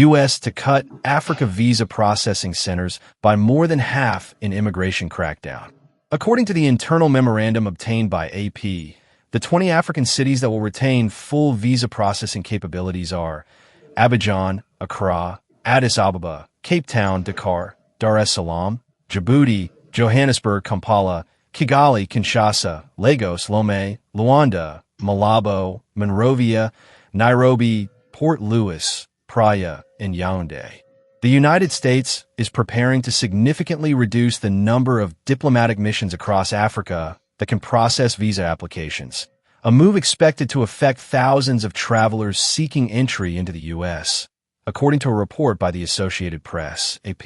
U.S. to cut Africa visa processing centers by more than half in immigration crackdown. According to the internal memorandum obtained by AP, the 20 African cities that will retain full visa processing capabilities are Abidjan, Accra, Addis Ababa, Cape Town, Dakar, Dar es Salaam, Djibouti, Johannesburg, Kampala, Kigali, Kinshasa, Lagos, Lomé, Luanda, Malabo, Monrovia, Nairobi, Port Louis, Praia and Yaoundé. The United States is preparing to significantly reduce the number of diplomatic missions across Africa that can process visa applications, a move expected to affect thousands of travelers seeking entry into the U.S., according to a report by the Associated Press, AP.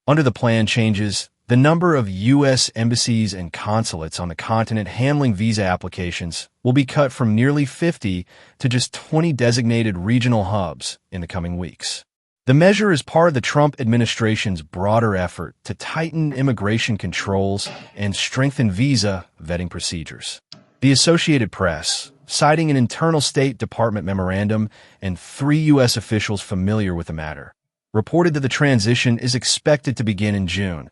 Under the plan changes, the number of U.S. embassies and consulates on the continent handling visa applications will be cut from nearly 50 to just 20 designated regional hubs in the coming weeks. The measure is part of the Trump administration's broader effort to tighten immigration controls and strengthen visa vetting procedures. The Associated Press, citing an internal State Department memorandum and 3 U.S. officials familiar with the matter, reported that the transition is expected to begin in June,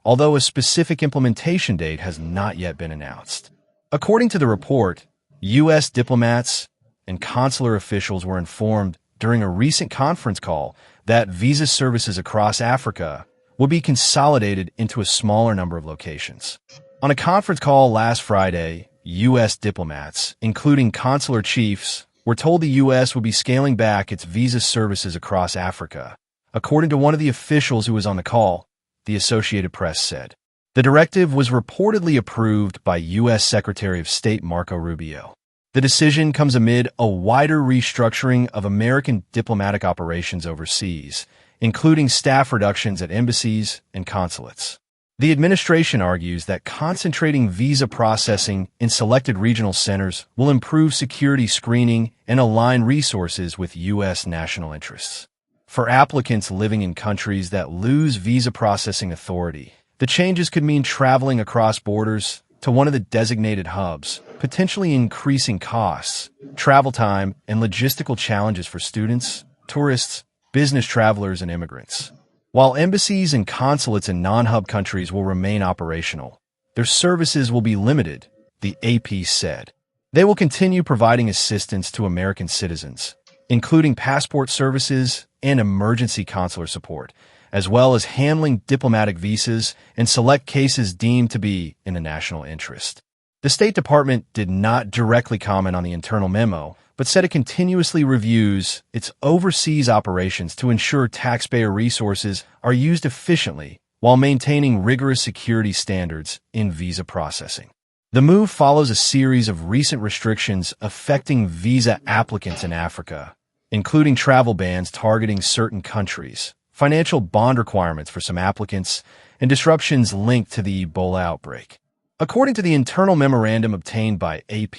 although a specific implementation date has not yet been announced. According to the report, U.S. diplomats and consular officials were informed during a recent conference call that visa services across Africa will be consolidated into a smaller number of locations. On a conference call last Friday, U.S. diplomats, including consular chiefs, were told the U.S. would be scaling back its visa services across Africa. According to one of the officials who was on the call, the Associated Press said, the directive was reportedly approved by U.S. Secretary of State Marco Rubio. The decision comes amid a wider restructuring of American diplomatic operations overseas, including staff reductions at embassies and consulates. The administration argues that concentrating visa processing in selected regional centers will improve security screening and align resources with U.S. national interests. For applicants living in countries that lose visa processing authority, the changes could mean traveling across borders to one of the designated hubs, potentially increasing costs, travel time, and logistical challenges for students, tourists, business travelers, and immigrants. While embassies and consulates in non-hub countries will remain operational, their services will be limited, the AP said. They will continue providing assistance to American citizens, including passport services and emergency consular support, as well as handling diplomatic visas in select cases deemed to be in the national interest. The State Department did not directly comment on the internal memo, but said it continuously reviews its overseas operations to ensure taxpayer resources are used efficiently while maintaining rigorous security standards in visa processing. The move follows a series of recent restrictions affecting visa applicants in Africa, including travel bans targeting certain countries, financial bond requirements for some applicants, and disruptions linked to the Ebola outbreak. According to the internal memorandum obtained by AP,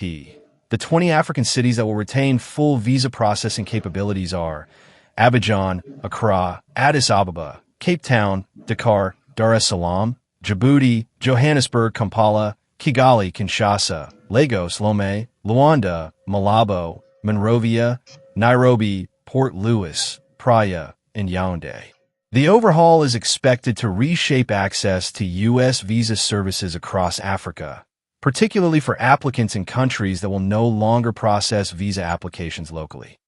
the 20 African cities that will retain full visa processing capabilities are Abidjan, Accra, Addis Ababa, Cape Town, Dakar, Dar es Salaam, Djibouti, Johannesburg, Kampala, Kigali, Kinshasa, Lagos, Lomé, Luanda, Malabo, Monrovia, Nairobi, Port Louis, Praia and Yaoundé. The overhaul is expected to reshape access to U.S. visa services across Africa, particularly for applicants in countries that will no longer process visa applications locally.